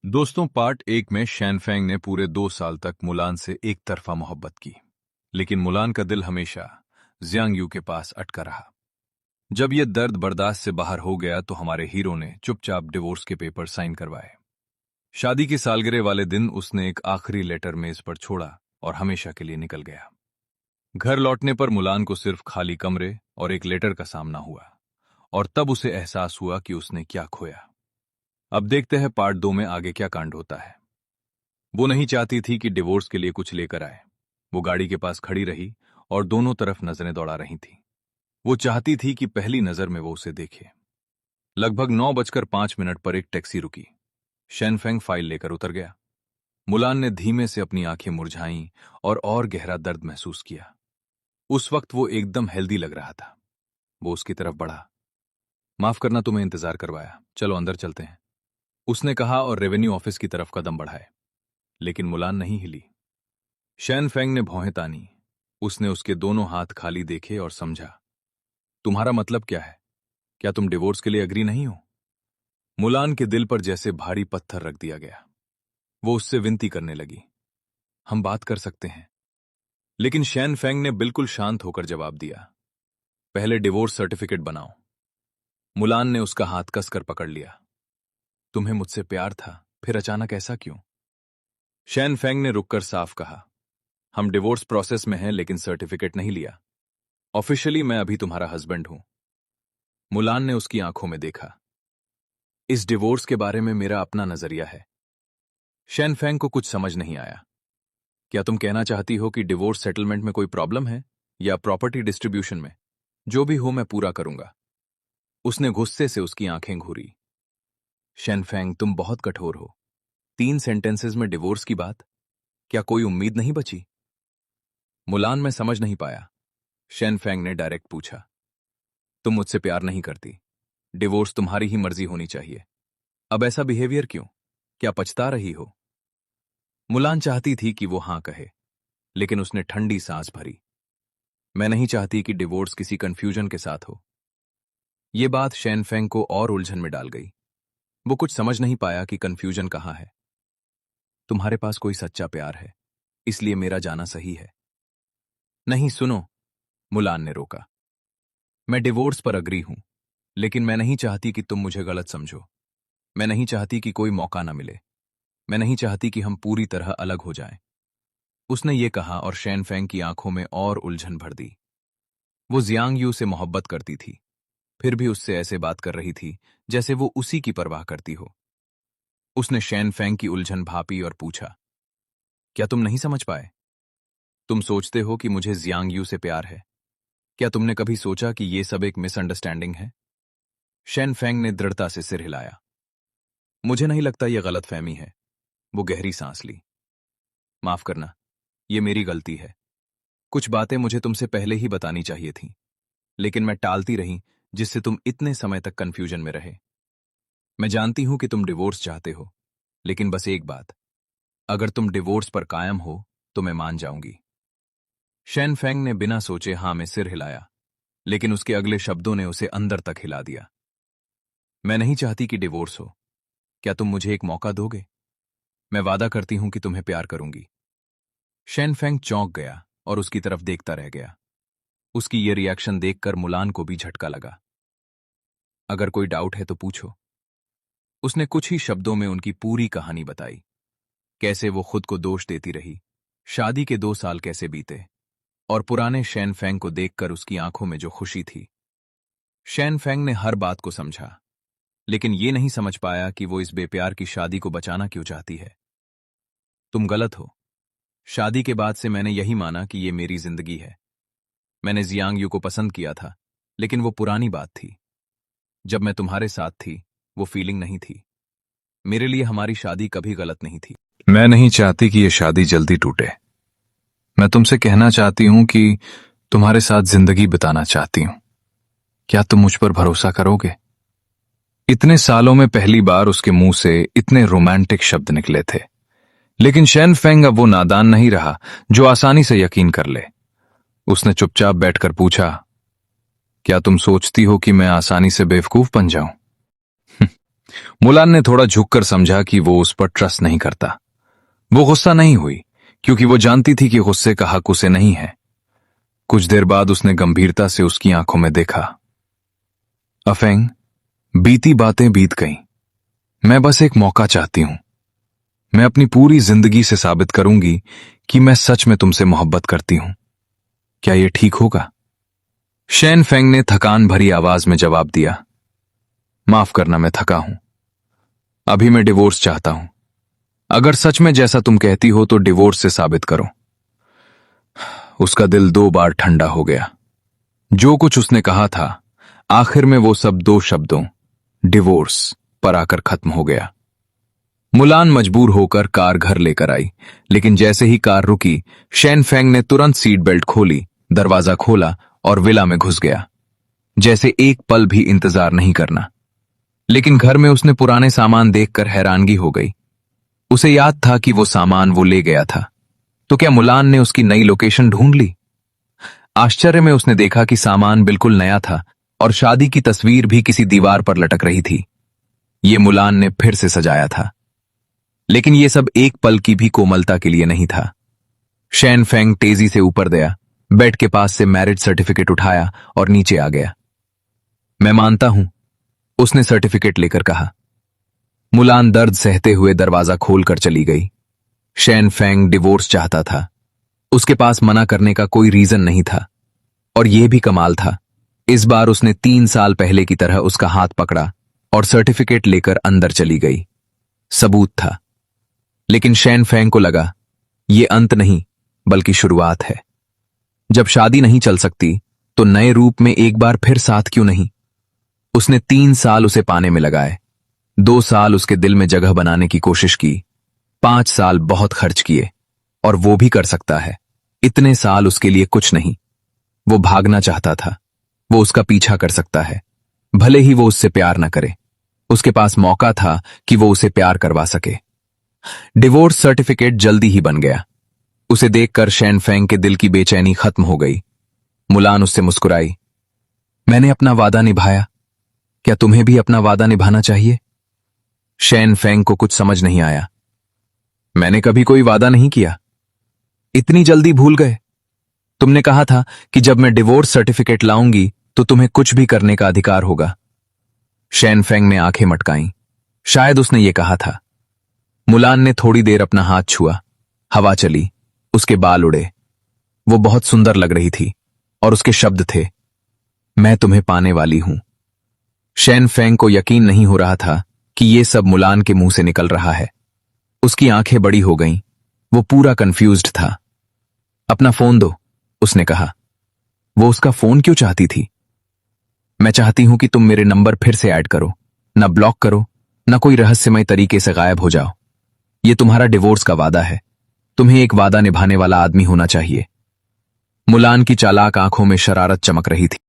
दोस्तों, पार्ट 1 में शैनफेंग ने पूरे 2 साल तक मुलान से एक तरफा मोहब्बत की, लेकिन मुलान का दिल हमेशा जियांग यू के पास अटका रहा। जब यह दर्द बर्दाश्त से बाहर हो गया तो हमारे हीरो ने चुपचाप डिवोर्स के पेपर साइन करवाए। शादी की सालगिरह वाले दिन उसने एक आखिरी लेटर मेज पर छोड़ा और हमेशा के लिए निकल गया। घर लौटने पर मुलान को सिर्फ खाली कमरे और एक लेटर का सामना हुआ, और तब उसे एहसास हुआ कि उसने क्या खोया। अब देखते हैं पार्ट 2 में आगे क्या कांड होता है। वो नहीं चाहती थी कि डिवोर्स के लिए कुछ लेकर आए। वो गाड़ी के पास खड़ी रही और दोनों तरफ नजरें दौड़ा रही थी। वो चाहती थी कि पहली नजर में वो उसे देखे। लगभग 9:05 पर एक टैक्सी रुकी। शेनफेंग फाइल लेकर उतर गया। मुलान ने धीमे से अपनी आंखें मुरझाईं और गहरा दर्द महसूस किया। उस वक्त वो एकदम हेल्दी लग रहा था। वो उसकी तरफ बढ़ा। माफ करना, तुम्हें इंतजार करवाया, चलो अंदर चलते हैं, उसने कहा और रेवेन्यू ऑफिस की तरफ कदम बढ़ाए। लेकिन मुलान नहीं हिली। शैनफेंग ने भौहें तानी। उसने उसके दोनों हाथ खाली देखे और समझा। तुम्हारा मतलब क्या है? क्या तुम डिवोर्स के लिए एग्री नहीं हो? मुलान के दिल पर जैसे भारी पत्थर रख दिया गया। वो उससे विनती करने लगी, हम बात कर सकते हैं। लेकिन शैनफेंग ने बिल्कुल शांत होकर जवाब दिया, पहले डिवोर्स सर्टिफिकेट बनाओ। मुलान ने उसका हाथ कसकर पकड़ लिया। तुम्हें मुझसे प्यार था, फिर अचानक ऐसा क्यों? शैनफेंग ने रुककर साफ कहा, हम डिवोर्स प्रोसेस में हैं लेकिन सर्टिफिकेट नहीं लिया। ऑफिशियली मैं अभी तुम्हारा हस्बैंड हूं। मुलान ने उसकी आंखों में देखा। इस डिवोर्स के बारे में मेरा अपना नजरिया है। शैनफेंग को कुछ समझ नहीं आया। क्या तुम कहना चाहती हो कि डिवोर्स सेटलमेंट में कोई प्रॉब्लम है या प्रॉपर्टी डिस्ट्रीब्यूशन में? जो भी हो मैं पूरा करूंगा। उसने गुस्से से उसकी आंखें घूरी। शैनफेंग, तुम बहुत कठोर हो। 3 सेंटेंसेस में डिवोर्स की बात? क्या कोई उम्मीद नहीं बची? मुलान में समझ नहीं पाया। शैनफेंग ने डायरेक्ट पूछा, तुम मुझसे प्यार नहीं करती, डिवोर्स तुम्हारी ही मर्जी होनी चाहिए। अब ऐसा बिहेवियर क्यों? क्या पछता रही हो? मुलान चाहती थी कि वो हां कहे, लेकिन उसने ठंडी सांस भरी। मैं नहीं चाहती कि डिवोर्स किसी कंफ्यूजन के साथ हो। ये बात शैनफेंग को और उलझन में डाल गई। वो कुछ समझ नहीं पाया कि कंफ्यूजन कहां है। तुम्हारे पास कोई सच्चा प्यार है, इसलिए मेरा जाना सही है। नहीं सुनो, मुलान ने रोका। मैं डिवोर्स पर अग्री हूं, लेकिन मैं नहीं चाहती कि तुम मुझे गलत समझो। मैं नहीं चाहती कि कोई मौका ना मिले। मैं नहीं चाहती कि हम पूरी तरह अलग हो जाएं। उसने ये कहा और शैनफेंग की आंखों में और उलझन भर दी। वो जियांग यू से मोहब्बत करती थी, फिर भी उससे ऐसे बात कर रही थी जैसे वो उसी की परवाह करती हो। उसने शैनफेंग की उलझन भापी और पूछा, क्या तुम नहीं समझ पाए? तुम सोचते हो कि मुझे जियांग यू से प्यार है? क्या तुमने कभी सोचा कि ये सब एक मिसअंडरस्टैंडिंग है? शैनफेंग ने दृढ़ता से सिर हिलाया। मुझे नहीं लगता यह गलतफहमी है। वो गहरी सांस ली। माफ करना, ये मेरी गलती है। कुछ बातें मुझे तुमसे पहले ही बतानी चाहिए थी, लेकिन मैं टालती रही, जिससे तुम इतने समय तक कंफ्यूजन में रहे। मैं जानती हूं कि तुम डिवोर्स चाहते हो, लेकिन बस एक बात, अगर तुम डिवोर्स पर कायम हो तो मैं मान जाऊंगी। शैनफेंग ने बिना सोचे हां में सिर हिलाया, लेकिन उसके अगले शब्दों ने उसे अंदर तक हिला दिया। मैं नहीं चाहती कि डिवोर्स हो। क्या तुम मुझे एक मौका दोगे? मैं वादा करती हूं कि तुम्हें प्यार करूंगी। शैनफेंग चौंक गया और उसकी तरफ देखता रह गया। उसकी ये रिएक्शन देखकर मुलान को भी झटका लगा। अगर कोई डाउट है तो पूछो। उसने कुछ ही शब्दों में उनकी पूरी कहानी बताई। कैसे वो खुद को दोष देती रही, शादी के 2 साल कैसे बीते, और पुराने शैनफेंग को देखकर उसकी आंखों में जो खुशी थी। शैनफेंग ने हर बात को समझा, लेकिन ये नहीं समझ पाया कि वो इस बेप्यार की शादी को बचाना क्यों चाहती है। तुम गलत हो। शादी के बाद से मैंने यही माना कि ये मेरी जिंदगी है। मैंने जियांग यू को पसंद किया था, लेकिन वो पुरानी बात थी। जब मैं तुम्हारे साथ थी, वो फीलिंग नहीं थी। मेरे लिए हमारी शादी कभी गलत नहीं थी। मैं नहीं चाहती कि ये शादी जल्दी टूटे। मैं तुमसे कहना चाहती हूं कि तुम्हारे साथ जिंदगी बिताना चाहती हूं। क्या तुम मुझ पर भरोसा करोगे? इतने सालों में पहली बार उसके मुंह से इतने रोमांटिक शब्द निकले थे। लेकिन शैनफेंग अब वो नादान नहीं रहा जो आसानी से यकीन कर ले। उसने चुपचाप बैठकर पूछा, क्या तुम सोचती हो कि मैं आसानी से बेवकूफ बन जाऊं? मुलान ने थोड़ा झुककर समझा कि वो उस पर ट्रस्ट नहीं करता। वो गुस्सा नहीं हुई, क्योंकि वो जानती थी कि गुस्से का हक उसे नहीं है। कुछ देर बाद उसने गंभीरता से उसकी आंखों में देखा। अफेंग, बीती बातें बीत गईं। मैं बस एक मौका चाहती हूं। मैं अपनी पूरी जिंदगी से साबित करूंगी कि मैं सच में तुमसे मोहब्बत करती हूं। क्या यह ठीक होगा? शैन फेंग ने थकान भरी आवाज में जवाब दिया, माफ करना, मैं थका हूं। अभी मैं डिवोर्स चाहता हूं। अगर सच में जैसा तुम कहती हो तो डिवोर्स से साबित करो। उसका दिल 2 बार ठंडा हो गया। जो कुछ उसने कहा था, आखिर में वो सब 2 शब्दों, डिवोर्स, पर आकर खत्म हो गया। मुलान मजबूर होकर कार घर लेकर आई, लेकिन जैसे ही कार रुकी, शैन फेंग ने तुरंत सीट बेल्ट खोली, दरवाजा खोला और विला में घुस गया, जैसे एक पल भी इंतजार नहीं करना। लेकिन घर में उसने पुराने सामान देखकर हैरानगी हो गई। उसे याद था कि वो सामान वो ले गया था। तो क्या मुलान ने उसकी नई लोकेशन ढूंढ ली? आश्चर्य में उसने देखा कि सामान बिल्कुल नया था और शादी की तस्वीर भी किसी दीवार पर लटक रही थी। ये मुलान ने फिर से सजाया था। लेकिन ये सब एक पल की भी कोमलता के लिए नहीं था। शैन फेंग तेजी से ऊपर गया, बेड के पास से मैरिज सर्टिफिकेट उठाया और नीचे आ गया। मैं मानता हूं, उसने सर्टिफिकेट लेकर कहा। मुलान दर्द सहते हुए दरवाजा खोलकर चली गई। शैन फेंग डिवोर्स चाहता था। उसके पास मना करने का कोई रीजन नहीं था। और यह भी कमाल था, इस बार उसने 3 साल पहले की तरह उसका हाथ पकड़ा और सर्टिफिकेट लेकर अंदर चली गई। सबूत था। लेकिन शैन फेंग को लगा, यह अंत नहीं बल्कि शुरुआत है। जब शादी नहीं चल सकती तो नए रूप में एक बार फिर साथ क्यों नहीं? उसने 3 साल उसे पाने में लगाए, 2 साल उसके दिल में जगह बनाने की कोशिश की, 5 साल बहुत खर्च किए। और वो भी कर सकता है। इतने साल उसके लिए कुछ नहीं। वो भागना चाहता था, वो उसका पीछा कर सकता है, भले ही वो उससे प्यार न करे। उसके पास मौका था कि वो उसे प्यार करवा सके। डिवोर्स सर्टिफिकेट जल्दी ही बन गया। उसे देखकर शैन फेंग के दिल की बेचैनी खत्म हो गई। मुलान उससे मुस्कुराई, मैंने अपना वादा निभाया, क्या तुम्हें भी अपना वादा निभाना चाहिए? शैन फेंग को कुछ समझ नहीं आया। मैंने कभी कोई वादा नहीं किया। इतनी जल्दी भूल गए? तुमने कहा था कि जब मैं डिवोर्स सर्टिफिकेट लाऊंगी तो तुम्हें कुछ भी करने का अधिकार होगा। शैन फेंग ने आंखें मटकाईं। शायद उसने ये कहा था। मुलान ने थोड़ी देर अपना हाथ छुआ। हवा चली, उसके बाल उड़े। वो बहुत सुंदर लग रही थी और उसके शब्द थे, मैं तुम्हें पाने वाली हूं। शैन फेंग को यकीन नहीं हो रहा था कि ये सब मुलान के मुंह से निकल रहा है। उसकी आंखें बड़ी हो गईं। वो पूरा कंफ्यूज्ड था। अपना फोन दो, उसने कहा। वो उसका फोन क्यों चाहती थी? मैं चाहती हूं कि तुम मेरे नंबर फिर से ऐड करो, ना ब्लॉक करो, ना कोई रहस्यमय तरीके से गायब हो जाओ। ये तुम्हारा डिवोर्स का वादा है। तुम्हें एक वादा निभाने वाला आदमी होना चाहिए। मुलान की चालाक आंखों में शरारत चमक रही थी।